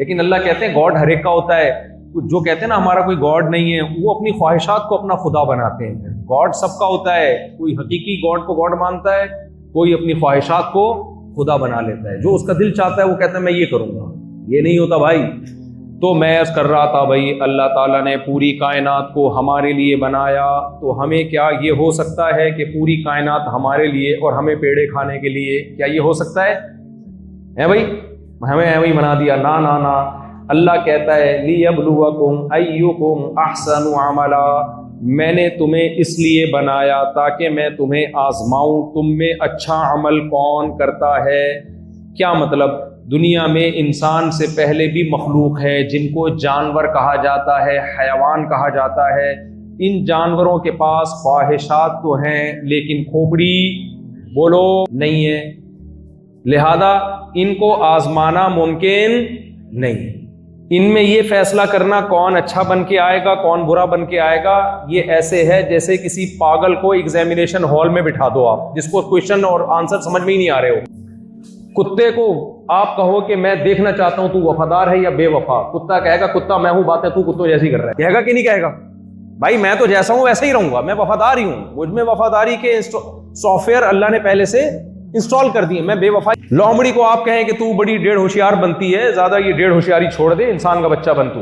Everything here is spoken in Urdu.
لیکن اللہ کہتے ہیں گاڈ ہر ایک کا ہوتا ہے. جو کہتے ہیں نا ہمارا کوئی گاڈ نہیں ہے، وہ اپنی خواہشات کو اپنا خدا بناتے ہیں. گاڈ سب کا ہوتا ہے، کوئی حقیقی گاڈ کو گاڈ مانتا ہے، کوئی اپنی خواہشات کو خدا بنا لیتا ہے. جو اس کا دل چاہتا ہے وہ کہتا ہے میں یہ کروں گا. یہ نہیں ہوتا بھائی. تو میں عرض کر رہا تھا بھائی، اللہ تعالیٰ نے پوری کائنات کو ہمارے لیے بنایا، تو ہمیں کیا یہ ہو سکتا ہے کہ پوری کائنات ہمارے لیے اور ہمیں پیڑے کھانے کے لیے، کیا یہ ہو سکتا ہے بھائی؟ ہمیں ایویں بنا دیا. نا نا نا، اللہ کہتا ہے لِيَبْلُوَكُمْ أَيُّكُمْ أَحْسَنُ عَمَلًا، میں نے تمہیں اس لیے بنایا تاکہ میں تمہیں آزماؤں تم میں اچھا عمل کون کرتا ہے. کیا مطلب؟ دنیا میں انسان سے پہلے بھی مخلوق ہے جن کو جانور کہا جاتا ہے، حیوان کہا جاتا ہے. ان جانوروں کے پاس خواہشات تو ہیں لیکن کھوپڑی بولو نہیں ہے، لہذا ان کو آزمانا ممکن نہیں. ان میں یہ فیصلہ کرنا کون اچھا بن کے آئے گا کون برا بن کے آئے گا، یہ ایسے ہے جیسے کسی پاگل کو ایگزامینیشن ہال میں بٹھا دو آپ، جس کو کویشچن اور آنسر سمجھ میں ہی نہیں آ رہے ہو. کتے کو آپ کہو کہ میں دیکھنا چاہتا ہوں تو وفادار ہے یا بے وفا، کتا کہے گا کتا میں ہوں، باتیں تو کتوں جیسی کر رہا ہے. کہے گا کہ نہیں کہے گا؟ بھائی میں تو جیسا ہوں ویسا ہی رہوں گا، میں وفادار ہی ہوں. مجھ میں وفاداری کے سافٹ ویئر اللہ نے پہلے سے انسٹال کر دیے. میں بے وفا. لومڑی کو آپ کہیں کہ تو بڑی ڈیڑھ ہوشیار بنتی ہے، زیادہ یہ ڈیڑھ ہوشیاری چھوڑ دے، انسان کا بچہ بن تو.